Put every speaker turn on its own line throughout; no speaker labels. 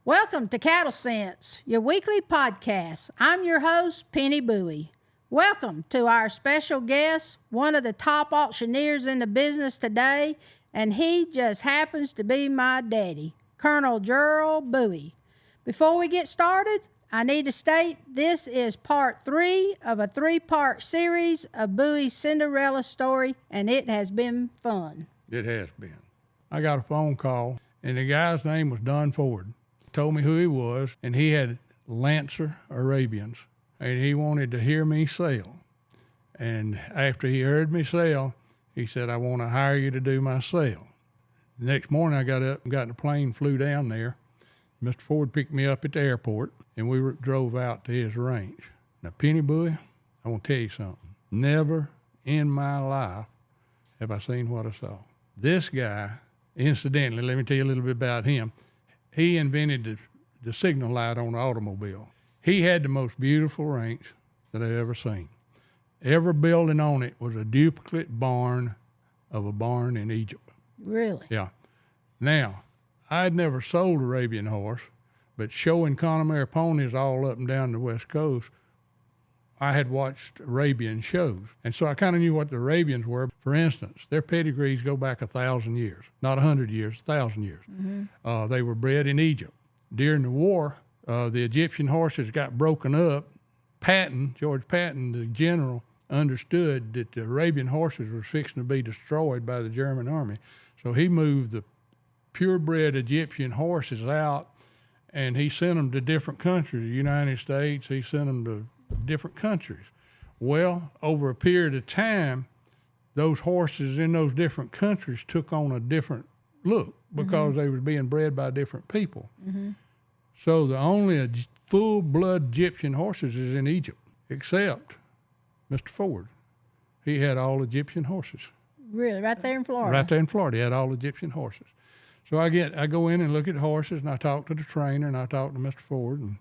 Welcome to Cattle Sense, your weekly podcast. I'm your host, Penny Bowie. Welcome to our special guest, one of the top auctioneers in the business today, and he just happens to be my daddy, Colonel Gerald Bowie. Before we get started, I need to state this is part 3 of a 3-part series of Bowie's Cinderella Story, and it has been fun.
It has been. I got a phone call, and the guy's name was Don Ford. Told me who he was, and he had Lancer Arabians, and he wanted to hear me sell. And after he heard me sell, he said, I want to hire you to do my sale. The next morning, I got up and got in a plane, flew down there. Mr. Ford picked me up at the airport, and we drove out to his ranch. Now, Penny Bowie, I want to tell you something. Never in my life have I seen what I saw. This guy, incidentally, let me tell you a little bit about him. He invented the signal light on the automobile. He had the most beautiful ranch that I've ever seen. Every building on it was a duplicate barn of a barn in Egypt.
Really?
Yeah. Now, I'd never sold Arabian horse, but showing Connemara ponies all up and down the West Coast, I had watched Arabian shows. And so I kind of knew what the Arabians were. For instance, their pedigrees go back 1,000 years, not 100 years, 1,000 years. Mm-hmm. They were bred in Egypt. During the war, the Egyptian horses got broken up. George Patton, the general, understood that the Arabian horses were fixing to be destroyed by the German army. So he moved the purebred Egyptian horses out, and he sent them to different countries, the United States. He sent them to different countries. Well, over a period of time, those horses in those different countries took on a different look because they was being bred by different people. Mm-hmm. So the only full-blood Egyptian horses is in Egypt, except Mr. Ford. He had all Egyptian horses.
Really? Right there in Florida?
Right there in Florida. He had all Egyptian horses. So I go in and look at horses, and I talk to the trainer, and I talk to Mr. Ford, and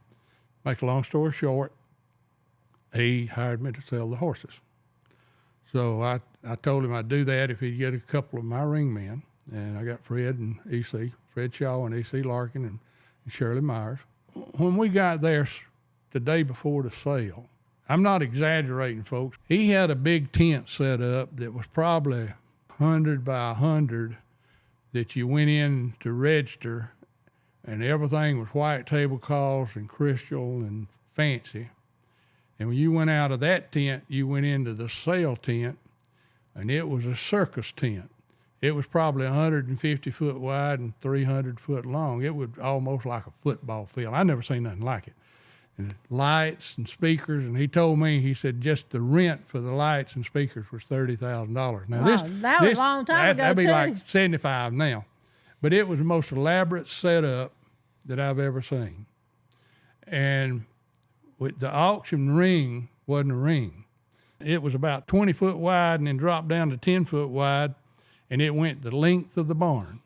make a long story short, he hired me to sell the horses. So I told him I'd do that if he'd get a couple of my ring men. And I got Fred and E.C., Fred Shaw and E.C. Larkin and Shirley Myers. When we got there the day before the sale, I'm not exaggerating, folks. He had a big tent set up that was probably 100 by 100 that you went in to register, and everything was white tablecloths and crystal and fancy. And when you went out of that tent, you went into the sale tent, and it was a circus tent. It was probably 150 foot wide and 300 foot long. It was almost like a football field. I never seen nothing like it. And lights and speakers, and he told me, he said just the rent for the lights and speakers was $30,000. Now
wow, that was a long time ago,
that'd be
too.
like 75 now. But it was the most elaborate setup that I've ever seen. And with the auction ring wasn't a ring. It was about 20 foot wide and then dropped down to 10 foot wide, and it went the length of the barn.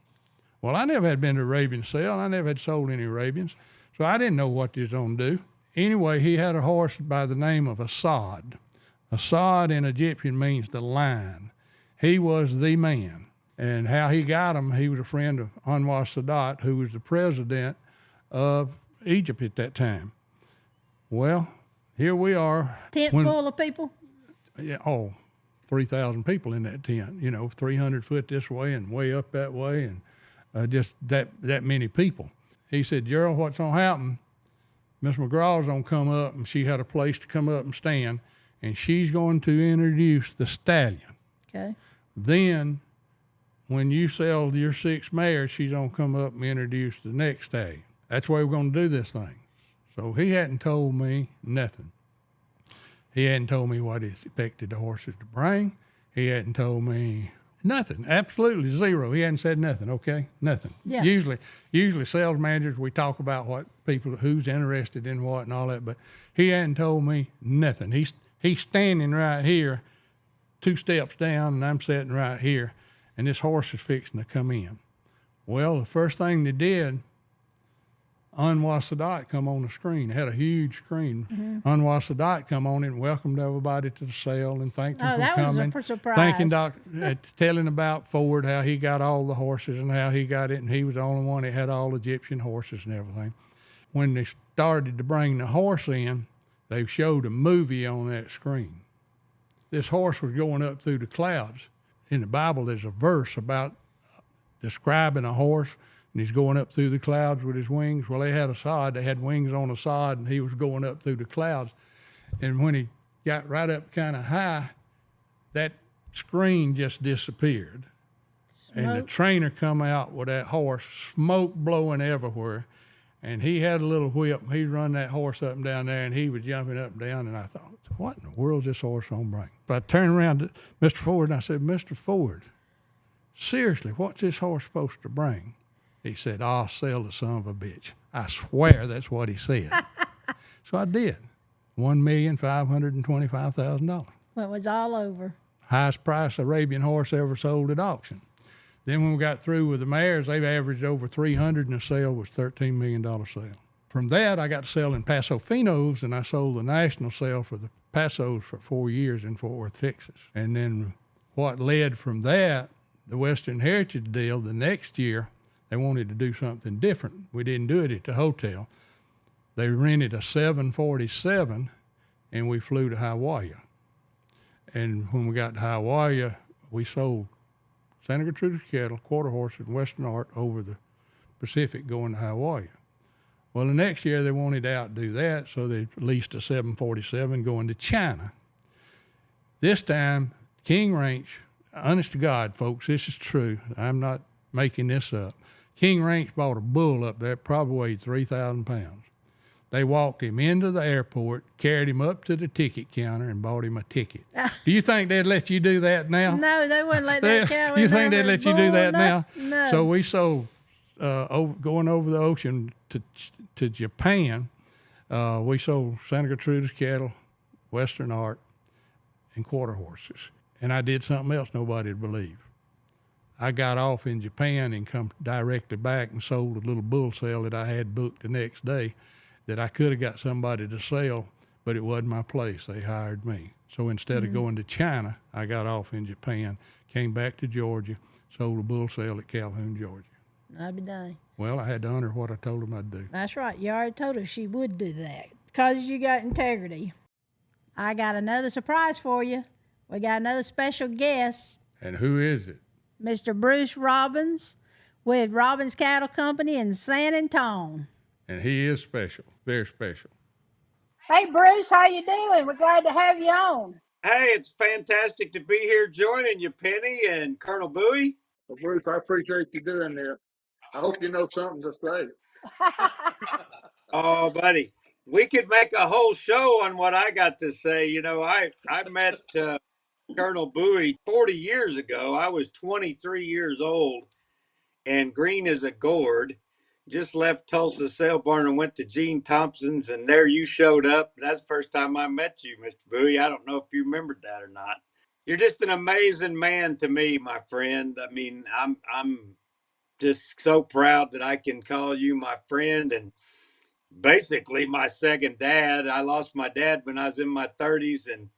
Well, I never had been to Arabian sale. I never had sold any Arabians, so I didn't know what they was going to do. Anyway, he had a horse by the name of Assad. Assad in Egyptian means the lion. He was the man. And how he got him, he was a friend of Anwar Sadat, who was the president of Egypt at that time. Well, here we are.
Tent full of people?
Yeah, 3,000 people in that tent, 300 foot this way and way up that way, and just that many people. He said, Gerald, what's going to happen? Miss McGraw's going to come up, and she had a place to come up and stand, and she's going to introduce the stallion.
Okay.
Then, when you sell your 6 mares, she's going to come up and introduce the next stallion. That's the way we're going to do this thing. So he hadn't told me nothing. He hadn't told me what he expected the horses to bring. He hadn't told me nothing, absolutely zero. He hadn't said nothing, okay? Nothing.
Yeah.
Usually sales managers, we talk about what people, who's interested in what and all that, but he hadn't told me nothing. He's standing right here, 2 steps down, and I'm sitting right here, and this horse is fixing to come in. Well, the first thing they did, Unwatch the Dot come on the screen. It had a huge screen. Unwatch the Dot come on it and welcomed everybody to the sale and thanked them for coming.
That was a surprise.
Thanking telling about Ford, how he got all the horses and how he got it, and he was the only one that had all Egyptian horses and everything. When they started to bring the horse in, they showed a movie on that screen. This horse was going up through the clouds. In the Bible, there's a verse about describing a horse, and he's going up through the clouds with his wings. Well, they had a sod. They had wings on the sod, and he was going up through the clouds. And when he got right up kind of high, that screen just disappeared. Smoke. And the trainer come out with that horse, smoke blowing everywhere. And he had a little whip. He run that horse up and down there, and he was jumping up and down. And I thought, what in the world is this horse going to bring? But I turned around to Mr. Ford, and I said, Mr. Ford, seriously, what's this horse supposed to bring? He said, I'll sell the son of a bitch. I swear that's what he said. So I did. $1,525,000.
Well, it was all over.
Highest price Arabian horse ever sold at auction. Then when we got through with the mares, they've averaged over 300, and the sale was $13 million sale. From that, I got to sell in Paso Finos, and I sold the national sale for the Pasos for 4 years in Fort Worth, Texas. And then what led from that, the Western Heritage deal, the next year, they wanted to do something different. We didn't do it at the hotel. They rented a 747, and we flew to Hawaii. And when we got to Hawaii, we sold Santa Gertrudis cattle, quarter horses, and Western Art over the Pacific going to Hawaii. Well, the next year they wanted to outdo that, so they leased a 747 going to China. This time, King Ranch, honest to God, folks, this is true. I'm not making this up. King Ranch bought a bull up there, probably weighed 3,000 pounds. They walked him into the airport, carried him up to the ticket counter, and bought him a ticket. Do you think they'd let you do that now?
No, they wouldn't let that cow in.
You think they'd let you do that now?
No.
So we sold, going over the ocean to Japan, we sold Santa Gertrudis cattle, Western Art, and quarter horses. And I did something else nobody'd believe. I got off in Japan and come directly back and sold a little bull sale that I had booked the next day that I could have got somebody to sell, but it wasn't my place. They hired me. So instead of going to China, I got off in Japan, came back to Georgia, sold a bull sale at Calhoun, Georgia.
I'd be done.
Well, I had to honor what I told them I'd do.
That's right. You already told her she would do that because you got integrity. I got another surprise for you. We got another special guest.
And who is it?
Mr. Bruce Robbins with Robbins Cattle Company in San Antonio.
And he is special, very special.
Hey, Bruce, how you doing? We're glad to have you on.
Hey, it's fantastic to be here joining you, Penny and Colonel Bowie.
Well, Bruce, I appreciate you doing this. I hope you know something to say.
Oh, buddy, we could make a whole show on what I got to say. You know, I met Colonel Bowie 40 years ago. I was 23 years old and green as a gourd. Just left Tulsa Sale Barn and went to Gene Thompson's, and there you showed up. That's the first time I met you, Mr. Bowie. I don't know if you remembered that or not. You're just an amazing man to me, my friend. I mean, I'm just so proud that I can call you my friend and basically my second dad. I lost my dad when I was in my 30s, and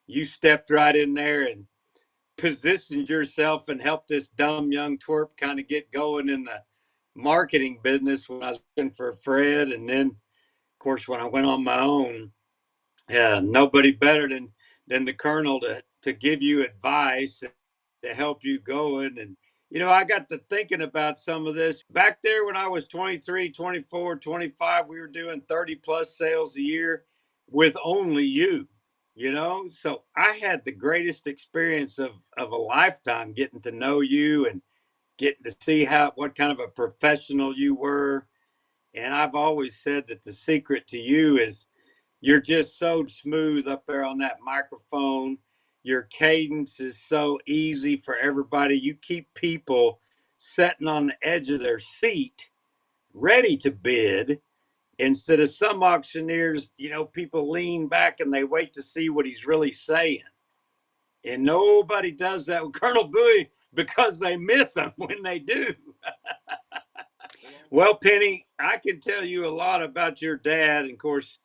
you stepped right in there and positioned yourself and helped this dumb young twerp kind of get going in the marketing business when I was looking for Fred. And then, of course, when I went on my own, nobody better than the Colonel to give you advice, to help you going. And, you know, I got to thinking about some of this. Back there when I was 23, 24, 25, we were doing 30 plus sales a year with only you, you know? So I had the greatest experience of a lifetime getting to know you and getting to see what kind of a professional you were. And I've always said that the secret to you is you're just so smooth up there on that microphone. Your cadence is so easy for everybody. You keep people sitting on the edge of their seat, ready to bid, instead of some auctioneers, you know, people lean back and they wait to see what he's really saying. And nobody does that with Colonel Bowie because they miss him when they do. Well, Penny, I can tell you a lot about your dad. And of course,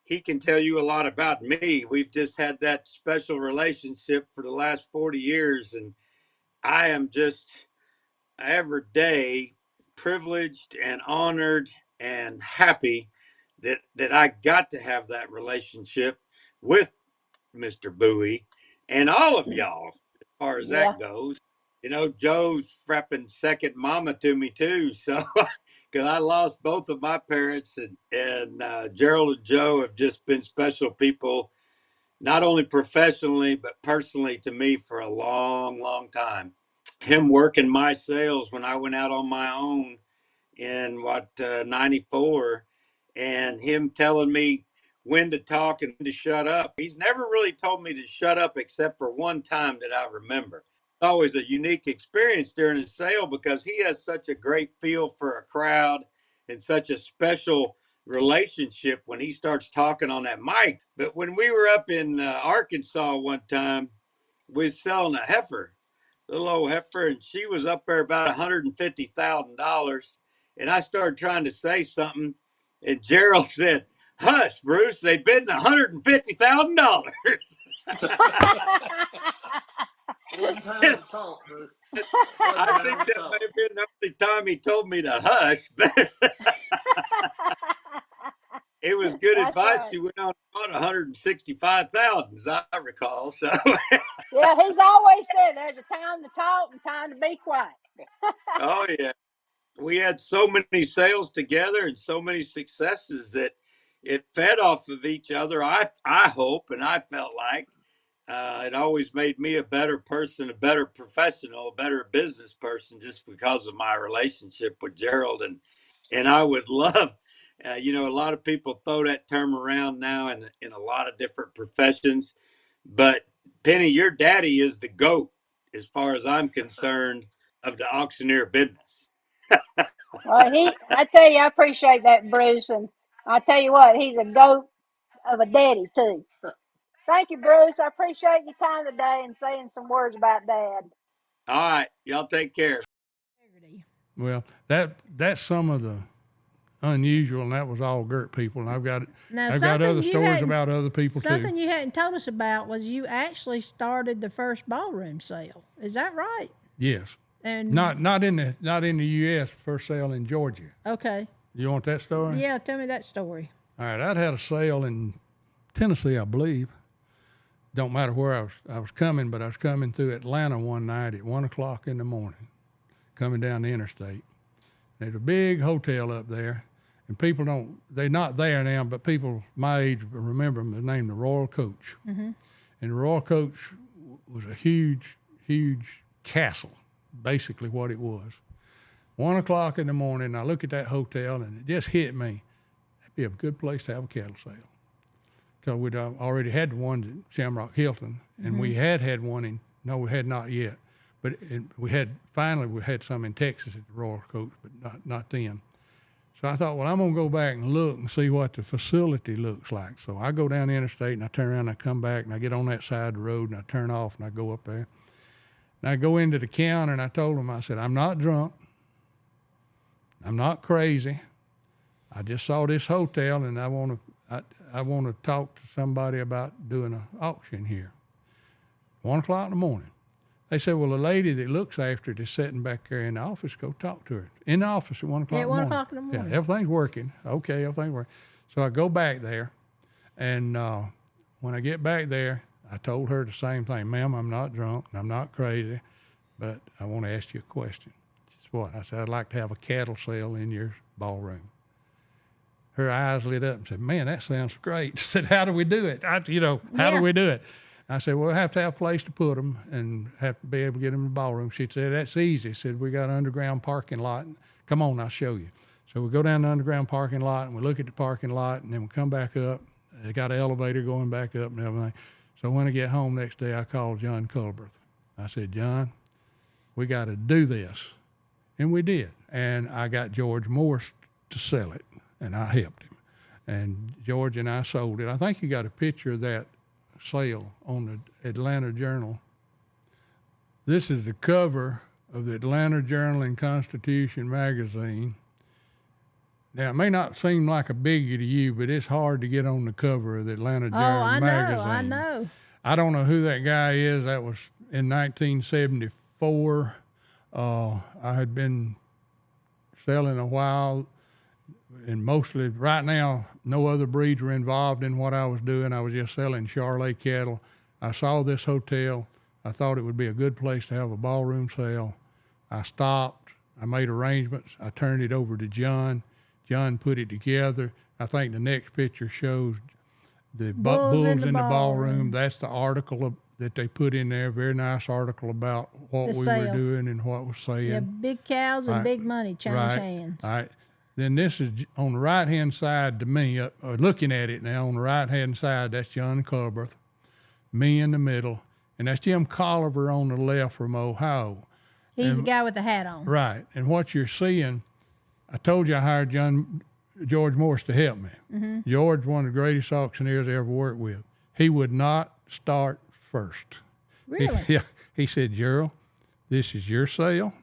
he can tell you a lot about me. We've just had that special relationship for the last 40 years. And I am just every day privileged and honored and happy that I got to have that relationship with Mr. Bowie and all of y'all as far as
Yeah.
that goes. You know, Joe's frapping second mama to me too. So, because I lost both of my parents, and Gerald and Joe have just been special people, not only professionally but personally to me for a long, long time. Him working my sales when I went out on my own in 94, and him telling me when to talk and when to shut up. He's never really told me to shut up except for one time that I remember. It's always a unique experience during a sale because he has such a great feel for a crowd and such a special relationship when he starts talking on that mic. But when we were up in Arkansas one time, we was selling a heifer, little old heifer, and she was up there about $150,000. And I started trying to say something, and Gerald said, "Hush, Bruce, they bid $150,000."
Wasn't time to talk, Bruce. Wasn't
I
time
think
to
that may
talk.
have been the only time he told me to hush, but it was good
That's
advice.
right.
She went on about 165,000, as I recall. So,
Yeah, he's always said there's a time to talk and time to be quiet.
oh yeah, we had so many sales together and so many successes that it fed off of each other. I hope, and I felt like it always made me a better person, a better professional, a better business person, just because of my relationship with Gerald. And I would love, a lot of people throw that term around now in a lot of different professions, but Penny, your daddy is the GOAT as far as I'm concerned of the auctioneer business.
Well, I tell you, I appreciate that, Bruce, and I tell you what, he's a goat of a daddy too. Thank you, Bruce. I appreciate your time today and saying some words about Dad.
All right, y'all take care.
Well, that's some of the unusual, and that was all Gert people. And
Now,
I've got other
something you
stories
hadn't
about other people too.
something you hadn't told us about was you actually started the first ballroom sale. Is that right?
Yes,
And
not in the U.S. First sale in Georgia.
okay,
You want that story?
yeah, tell me that story.
All right, I'd had a sale in Tennessee, I believe. Don't matter where I was coming, but I was coming through Atlanta one night at 1:00 in the morning, coming down the interstate. There's a big hotel up there, and they're not there now, but people my age remember them. They're named the Royal Coach. Mm-hmm. And the Royal Coach was a huge, huge castle, basically what it was. 1:00 in the morning, I look at that hotel, and it just hit me. That'd be a good place to have a cattle sale. Because we'd already had one at Shamrock Hilton, and we had one no, we had not yet. But we had some in Texas at the Royal Coach, but not then. So I thought, well, I'm going to go back and look and see what the facility looks like. So I go down the interstate, and I turn around, and I come back, and I get on that side of the road, and I turn off, and I go up there. And I go into the counter, and I told them, I said, I'm not drunk. I'm not crazy. I just saw this hotel, and I want to talk to somebody about doing an auction here. 1:00 in the morning. They said, well, the lady that looks after it is sitting back there in the office. Go talk to her. In the office at 1:00 in the morning.
At 1:00 in the morning.
Yeah, everything's working. Okay, everything's working. So I go back there, and when I get back there, I told her the same thing. Ma'am, I'm not drunk, and I'm not crazy, but I want to ask you a question. She said, what? I said, I'd like to have a cattle sale in your ballroom. Her eyes lit up and said, man, that sounds great. I said, how do we do it? How do we do it? I said, well, we'll have to have a place to put them and have to be able to get them in the ballroom. She said, that's easy. She said, we got an underground parking lot. Come on, I'll show you. So we go down the underground parking lot, and we look at the parking lot, and then we come back up. They got an elevator going back up and everything. So when I get home next day, I called John Culberth. I said, John, we got to do this. And we did. And I got George Morse to sell it, and I helped him. And George and I sold it. I think you got a picture of that sale on the Atlanta Journal. This is the cover of the Atlanta Journal and Constitution magazine Now, it may not seem like a biggie to you, but it's hard to get on the cover of the Atlanta
Oh, I know,
magazine.
I know.
I don't know who that guy is. That was in 1974. I had been selling a while, and mostly right now, no other breeds were involved in what I was doing. I was just selling Charolais cattle. I saw this hotel. I thought it would be a good place to have a ballroom sale. I stopped. I made arrangements. I turned it over to John. John put it together. I think the next picture shows the bulls in the ballroom. That's the article that they put in there. Very nice article about what we were doing and what was saying.
Yeah, big cows and big money change hands.
All right. Then this is on the right-hand side to me, looking at it now, on the right-hand side, that's John Culberth, me in the middle, and that's Jim Colliver on the left from Ohio.
He's the guy with the hat on.
Right. And what you're seeing, I told you I hired George Morse to help me. Mm-hmm. George, one of the greatest auctioneers I ever worked with. He would not start first.
Really?
He said, Gerald, this is your sale.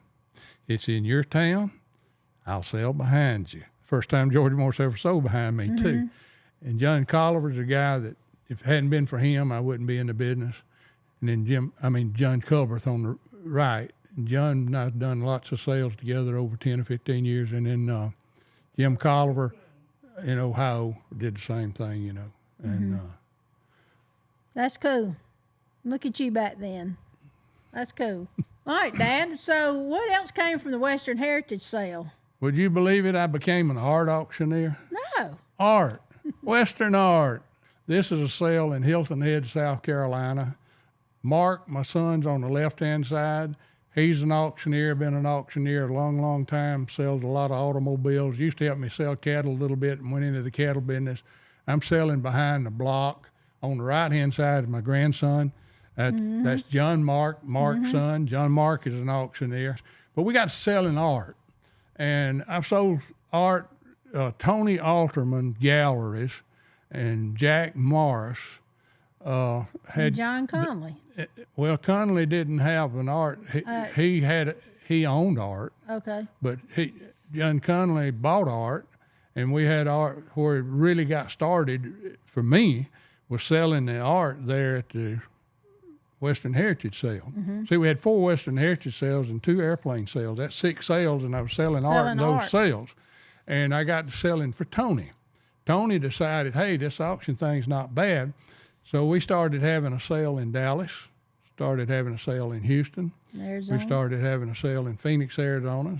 It's in your town. I'll sell behind you. First time George Morse ever sold behind me, too. And John Colliver's a guy that if it hadn't been for him, I wouldn't be in the business. And then John Culberth on the right. And John and I have done lots of sales together over 10 or 15 years. And then Jim Colliver in Ohio did the same thing, And
That's cool. Look at you back then. That's cool. All right, Dad. So what else came from the Western Heritage Sale?
Would you believe it? I became an art auctioneer.
No.
Art. Western art. This is a sale in Hilton Head, South Carolina. Mark, my son's on the left-hand side. He's an auctioneer, been an auctioneer a long, long time, sells a lot of automobiles. Used to help me sell cattle a little bit and went into the cattle business. I'm selling behind the block. On the right-hand side is my grandson. That's John Mark's son. John Mark is an auctioneer. But we got selling art. And I've sold art, Tony Alterman galleries, and Jack Morris had.
And John Conley.
Well, Conley didn't have an art. He owned art.
Okay.
But John Conley bought art, and we had art where it really got started for me was selling the art there at the Western Heritage Sale. See, we had 4 Western Heritage sales and 2 airplane sales. That's 6 sales, and I was selling art in those sales. And I got to selling for Tony. Tony decided, hey, this auction thing's not bad. So we started having a sale in Dallas, started having a sale in Houston.
Arizona.
We started having a sale in Phoenix, Arizona,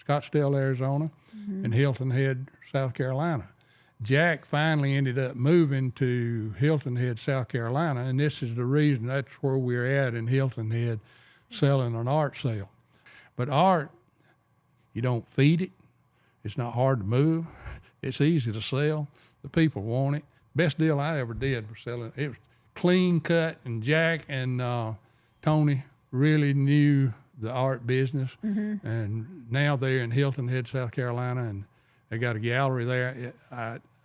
Scottsdale, Arizona, and Hilton Head, South Carolina. Jack finally ended up moving to Hilton Head, South Carolina, and this is the reason that's where we're at in Hilton Head, selling an art sale. But art, you don't feed it. It's not hard to move. It's easy to sell. The people want it. Best deal I ever did was selling. It was clean cut, and Jack and Tony really knew the art business. And now they're in Hilton Head, South Carolina, and they got a gallery there.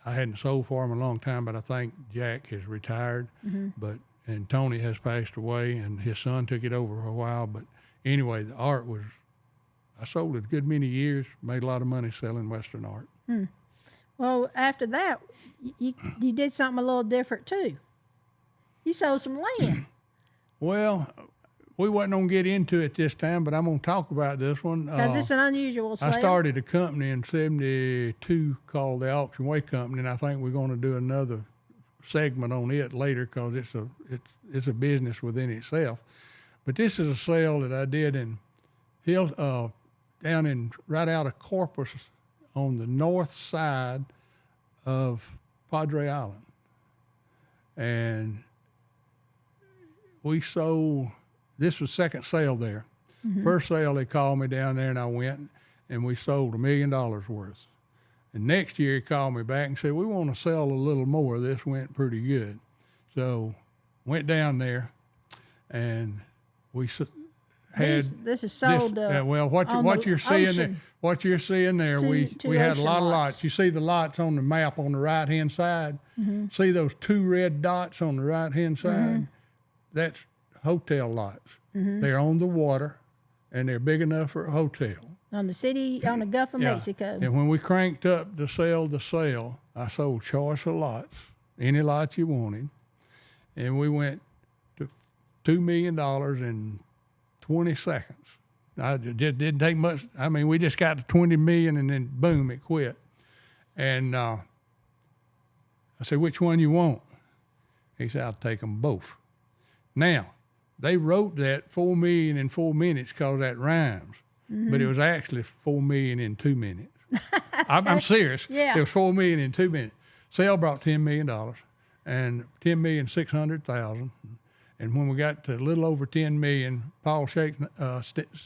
I hadn't sold for them in a long time, but I think Jack has retired. And Tony has passed away, and his son took it over for a while. But anyway, the art was, I sold it a good many years, made a lot of money selling Western art.
Well, after that, you did something a little different too. You sold some land.
Well, we wasn't going to get into it this time, but I'm going to talk about this one.
Because it's an unusual sale.
I started a company in 72 called the Auction Way Company, and I think we're going to do another segment on it later because it's a business within itself. But this is a sale that I did in down in right out of Corpus on the north side of Padre Island. And we sold, this was second sale there. First sale, they called me down there and I went and we sold $1 million worth. And next year he called me back and said, we want to sell a little more. This went pretty good. So went down there and we had
this is sold.
Well, what you're seeing there, we had a lot of lots. You see the lots on the map on the right hand side. See those 2 red dots on the right hand side? That's hotel lots. They're on the water, and they're big enough for a hotel.
on the Gulf of Mexico.
And when we cranked up to sell the sale, I sold choice of lots, any lot you wanted. And we went to $2 million in 20 seconds. I just didn't take much. I mean, we just got to 20 million and then boom, it quit. And I said, which one you want? He said, I'll take them both. Now, they wrote that 4 million in 4 minutes because that rhymes, but it was actually 4 million in 2 minutes. I'm serious.
Yeah.
It was 4 million in 2 minutes. Sale brought $10 million and $10,600,000. And when we got to a little over 10 million, Paul Shakes,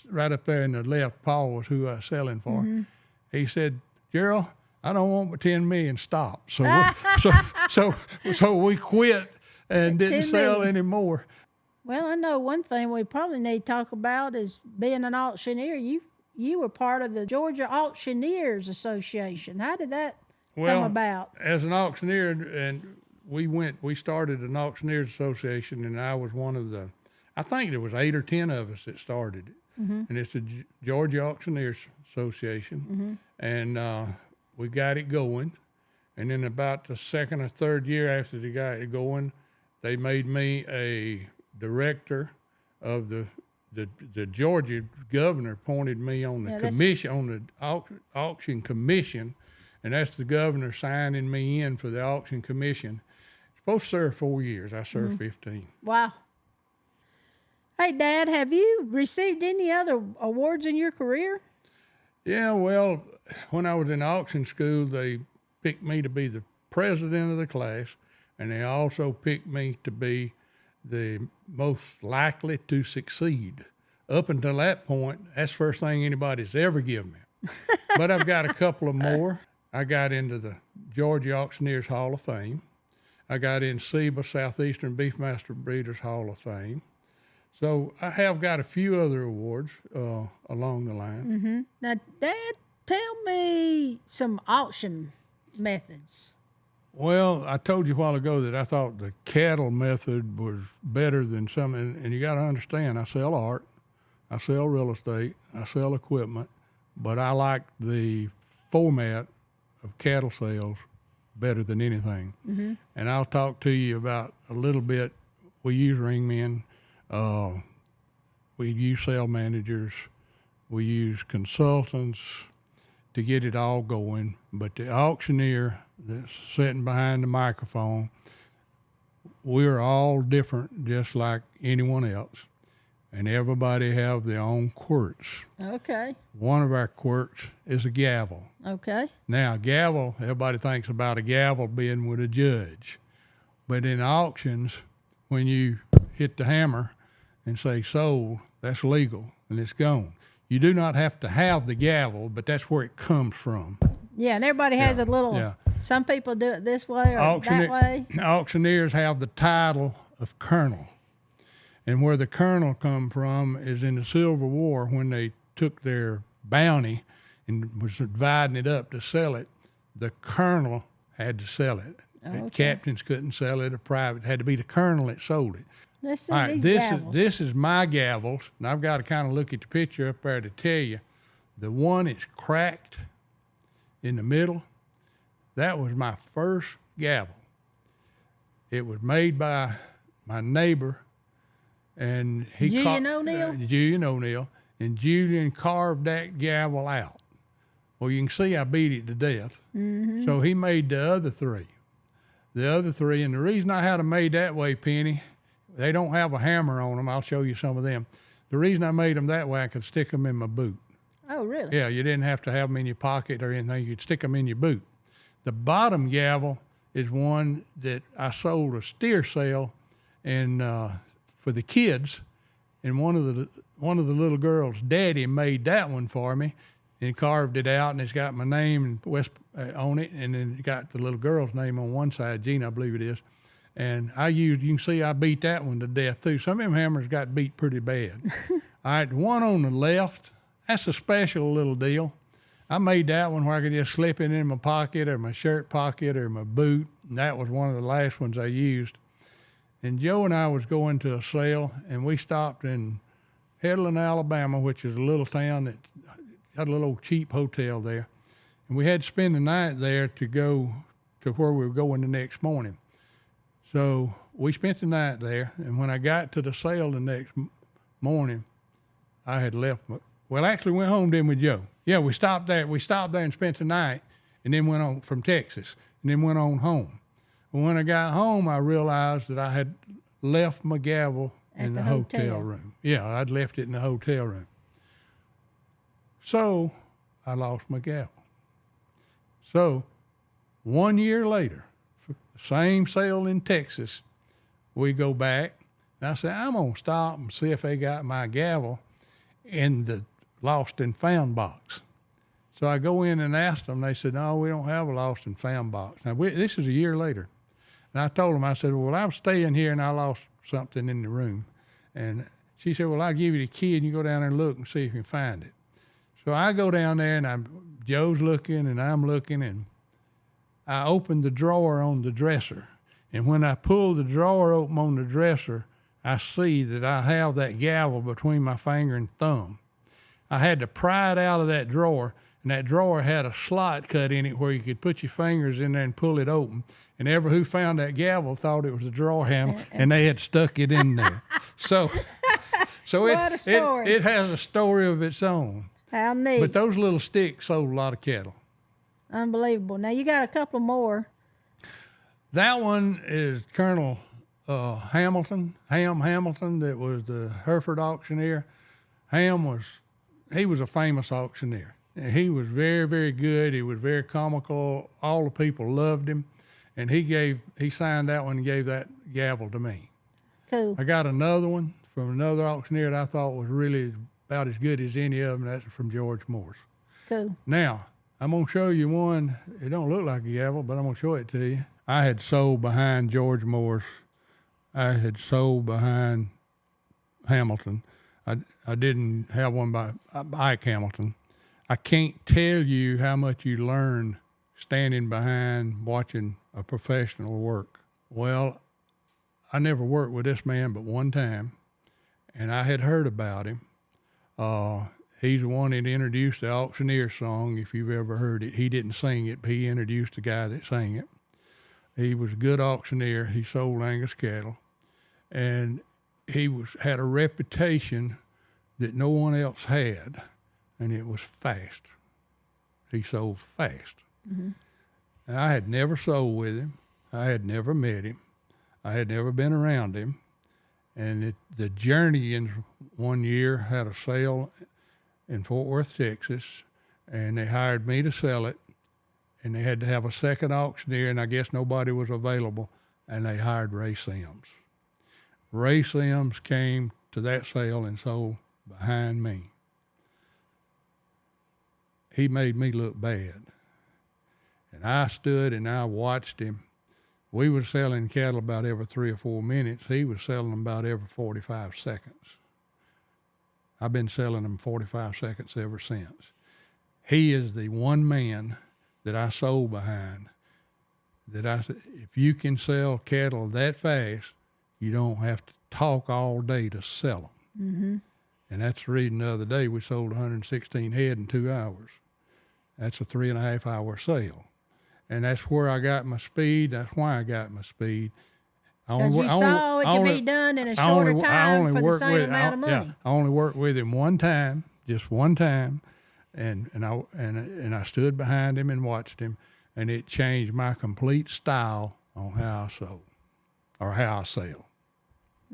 right up there in the left, Paul was who I was selling for. He said, Gerald, I don't want but 10 million, stop. So, so we quit and didn't
10
sell
million.
anymore.
Well, I know one thing we probably need to talk about is being an auctioneer. You were part of the Georgia Auctioneers Association. How did that come about?
As an auctioneer, and we started an Auctioneers Association, and I was one of the, I think there was 8 or 10 of us that started it. And it's the Georgia Auctioneers Association. And we got it going. And then about the second or third year after they got it going, they made me a director of the Georgia governor appointed me on the commission, on the auction commission, and that's the governor signing me in for the auction commission. Supposed to serve 4 years. I served 15.
Wow. Hey, Dad, have you received any other awards in your career?
Yeah, well, when I was in auction school, they picked me to be the president of the class, and they also picked me to be the most likely to succeed. Up until that point, that's the first thing anybody's ever given me. But I've got a couple of more. I got into the Georgia Auctioneers Hall of Fame. I got in SEBA, Southeastern Beefmaster Breeders Hall of Fame. So I have got a few other awards along the line.
Now, Dad, tell me some auction methods.
Well, I told you a while ago that I thought the cattle method was better than some, and you got to understand, I sell art, I sell real estate, I sell equipment, but I like the format of cattle sales better than anything. And I'll talk to you about a little bit. We use ringmen, we use sale managers, we use consultants to get it all going, but the auctioneer that's sitting behind the microphone, we're all different just like anyone else, and everybody have their own quirks.
Okay.
One of our quirks is a gavel.
Okay.
Now, a gavel, everybody thinks about a gavel being with a judge, but in auctions, when you hit the hammer and say sold, that's legal and it's gone. You do not have to have the gavel, but that's where it comes from.
Yeah, and everybody has a little, some people do it this way or that way.
Auctioneers have the title of colonel. And where the colonel come from is in the Civil War when they took their bounty and was dividing it up to sell it, the colonel had to sell it.
Okay.
Captains couldn't sell it, or private. It had to be the colonel that sold it.
Let's see
All right,
these
this
gavels.
this is my gavels, and I've got to kind of look at the picture up there to tell you. The one is cracked in the middle. That was my first gavel. It was made by my neighbor, and he
Julian O'Neill?
Julian O'Neill, and Julian carved that gavel out. Well, you can see I beat it to death. So he made the other three. The other three, and the reason I had them made that way, Penny, they don't have a hammer on them. I'll show you some of them. The reason I made them that way, I could stick them in my boot.
Oh, really?
Yeah, you didn't have to have them in your pocket or anything. You could stick them in your boot. The bottom gavel is one that I sold a steer sale and for the kids, and one of the little girls' daddy made that one for me and carved it out, and it's got my name on it, and then it got the little girl's name on one side, Gina, I believe it is. And you can see I beat that one to death too. Some of them hammers got beat pretty bad. All right, the one on the left, that's a special little deal. I made that one where I could just slip it in my pocket or my shirt pocket or my boot. And that was one of the last ones I used. And Joe and I was going to a sale, and we stopped in Headland, Alabama, which is a little town that's had a little old cheap hotel there. And we had to spend the night there to go to where we were going the next morning. So we spent the night there, and when I got to the sale the next morning, I had left. Actually went home then with Joe. Yeah, we stopped there. We stopped there and spent the night, and then went on from Texas, and then went on home. But when I got home, I realized that I had left my gavel in the hotel room. Yeah, I'd left it in the hotel room. So I lost my gavel. So 1 year later, same sale in Texas, we go back, and I said, I'm going to stop and see if they got my gavel in the lost and found box. So I go in and asked them. They said, no, we don't have a lost and found box. Now, this is a year later. And I told them, I said, well, I was staying here and I lost something in the room. And she said, well, I'll give you the key and you go down there and look and see if you can find it. So I go down there and Joe's looking and I'm looking, and I opened the drawer on the dresser. And when I pull the drawer open on the dresser, I see that I have that gavel between my finger and thumb. I had to pry it out of that drawer, and that drawer had a slot cut in it where you could put your fingers in there and pull it open. And ever who found that gavel thought it was a drawer handle, and they had stuck it in there. So
What a story.
it has a story of its own.
How neat.
But those little sticks sold a lot of cattle.
Unbelievable. Now, you got a couple more.
That one is Colonel Hamilton, that was the Hereford auctioneer. He was a famous auctioneer. He was very, very good. He was very comical. All the people loved him. And he signed that one and gave that gavel to me.
Cool.
I got another one from another auctioneer that I thought was really about as good as any of them. That's from George Morse.
Cool.
Now, I'm going to show you one. It don't look like a gavel, but I'm going to show it to you. I had sold behind George Morse. I had sold behind Hamilton. I didn't have one by Ike Hamilton. I can't tell you how much you learn standing behind watching a professional work. Well, I never worked with this man but one time, and I had heard about him. He's the one that introduced the Auctioneer song, if you've ever heard it. He didn't sing it, but he introduced the guy that sang it. He was a good auctioneer. He sold Angus cattle, and he had a reputation that no one else had, and it was fast. He sold fast. Mm-hmm. And I had never sold with him. I had never met him. I had never been around him. And the Journeyans one year had a sale in Fort Worth, Texas, and they hired me to sell it. And they had to have a second auctioneer, and I guess nobody was available, and they hired Ray Sims. Ray Sims came to that sale and sold behind me. He made me look bad. And I stood and I watched him. We were selling cattle about every 3 or 4 minutes. He was selling them about every 45 seconds. I've been selling them 45 seconds ever since. He is the one man that I sold behind that I said, if you can sell cattle that fast, you don't have to talk all day to sell them. Mm-hmm. And that's the reason the other day we sold 116 head in 2 hours. That's a 3.5 hour sale. And that's where I got my speed. That's why I got my speed.
Because you saw it could be done in a shorter time for the same amount of money.
Yeah, I only worked with him one time, just one time, and I stood behind him and watched him, and it changed my complete style on how I sold or how I sell.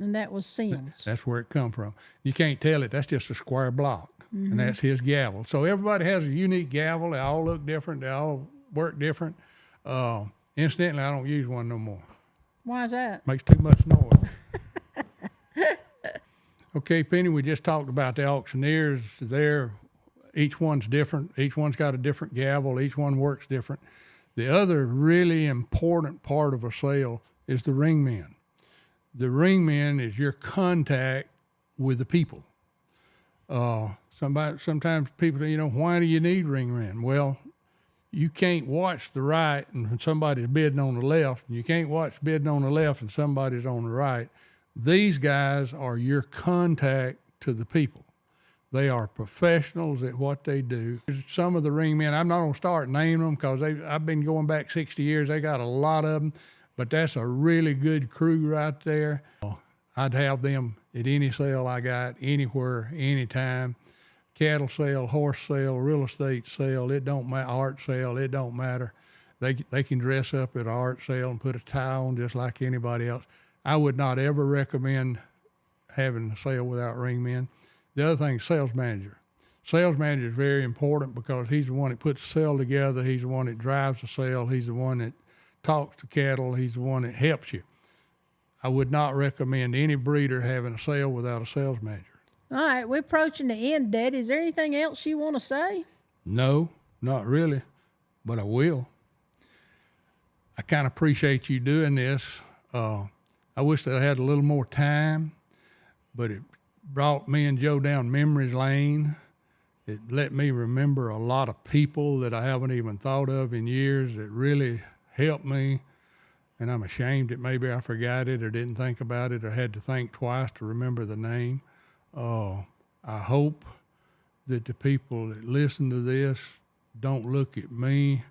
And that was Sims.
That's where it come from. You can't tell it. That's just a square block, and that's his gavel. So everybody has a unique gavel. They all look different. They all work different. Incidentally, I don't use one no more.
Why is that?
Makes too much noise. Okay, Penny, we just talked about the auctioneers. Each one's different. Each one's got a different gavel. Each one works different. The other really important part of a sale is the ringman. The ringman is your contact with the people. Sometimes people say, why do you need ringmen? Well, you can't watch the right and somebody's bidding on the left, and you can't watch bidding on the left and somebody's on the right. These guys are your contact to the people. They are professionals at what they do. Some of the ring men, I'm not going to start naming them because I've been going back 60 years. They got a lot of them, but that's a really good crew right there. I'd have them at any sale I got, anywhere, anytime. Cattle sale, horse sale, real estate sale, it don't matter, art sale, it don't matter. They can dress up at an art sale and put a tie on just like anybody else. I would not ever recommend having a sale without ring men. The other thing is sales manager. Sales manager is very important because he's the one that puts the sale together. He's the one that drives the sale. He's the one that talks to cattle. He's the one that helps you. I would not recommend any breeder having a sale without a sales manager.
All right, we're approaching the end, Dad. Is there anything else you want to say?
No, not really, but I will. I kind of appreciate you doing this. I wish that I had a little more time, but it brought me and Joe down memories lane. It let me remember a lot of people that I haven't even thought of in years that really helped me. And I'm ashamed that maybe I forgot it or didn't think about it or had to think twice to remember the name. I hope that the people that listen to this don't look at me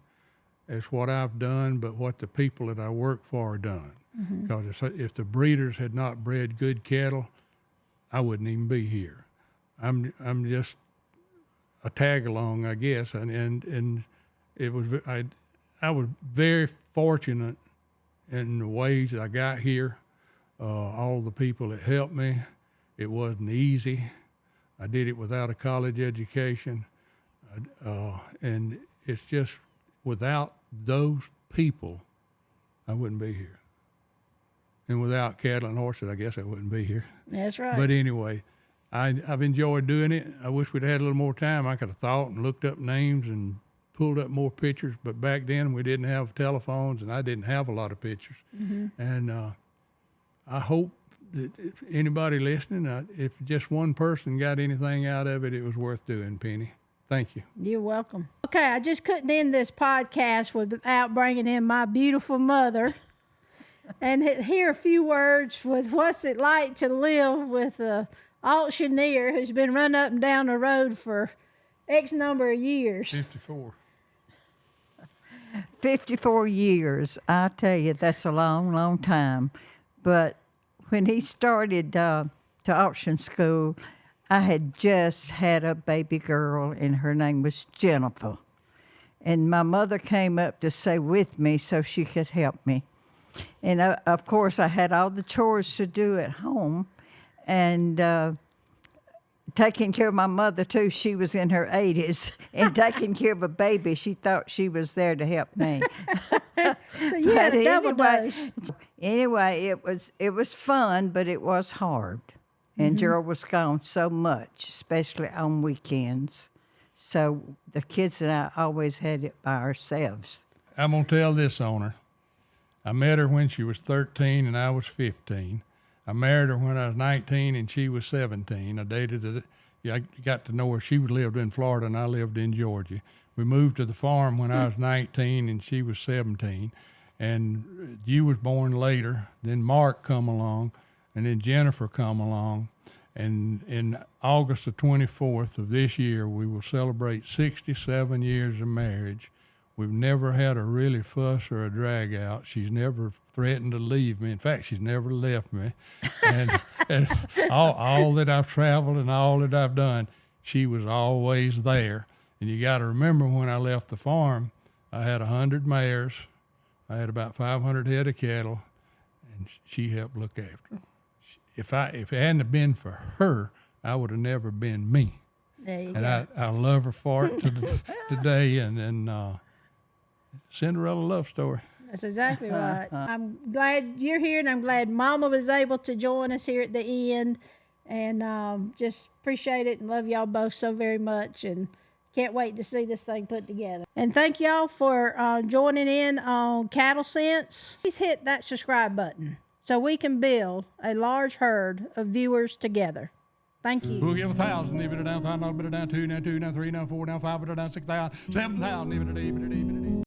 as what I've done, but what the people that I work for are done. Because if the breeders had not bred good cattle, I wouldn't even be here. I'm just a tag along, I guess, and it was I was very fortunate in the ways that I got here. All the people that helped me. It wasn't easy. I did it without a college education, and it's just without those people, I wouldn't be here. And without cattle and horses, I guess I wouldn't be here.
That's right.
But anyway, I've enjoyed doing it. I wish we'd had a little more time. I could have thought and looked up names and pulled up more pictures. But back then we didn't have telephones, and I didn't have a lot of pictures. And I hope that if anybody listening, if just one person got anything out of it, it was worth doing, Penny. Thank you.
You're welcome. Okay, I just couldn't end this podcast without bringing in my beautiful mother and hear a few words with what's it like to live with a auctioneer who's been run up and down the road for X number of years.
54.
54 years. I tell you, that's a long, long time. But when he started to auction school, I had just had a baby girl, and her name was Jennifer. And my mother came up to stay with me so she could help me. And, of course, I had all the chores to do at home. And taking care of my mother, too. She was in her 80s. And taking care of a baby, she thought she was there to help me.
So you had a double dose.
Anyway, it was fun, but it was hard. And Gerald was gone so much, especially on weekends. So the kids and I always had it by ourselves.
I'm going to tell this on her. I met her when she was 13 and I was 15. I married her when I was 19 and she was 17. I dated her. I got to know her. She lived in Florida and I lived in Georgia. We moved to the farm when I was 19 and she was 17. And you was born later. Then Mark come along, and then Jennifer come along. And in August the 24th of this year, we will celebrate 67 years of marriage. We've never had a really fuss or a drag out. She's never threatened to leave me. In fact, she's never left me. And all that I've traveled and all that I've done, she was always there. And you got to remember, when I left the farm, I had 100 mares. I had about 500 head of cattle, and she helped look after them. If it hadn't have been for her, I would have never been me.
There you
And
go.
I love her for it today. And Cinderella love story.
That's exactly right. I'm glad you're here, and I'm glad Mama was able to join us here at the end. And just appreciate it and love y'all both so very much. And can't wait to see this thing put together. And thank y'all for joining in on Cattle Sense. Please hit that subscribe button so we can build a large herd of viewers together. Thank you.
We'll give 1,000, leave it down 5, now bit it down 2, now 3, now 4, now 5, bit it down 6,000, 7,000, leave it at 8,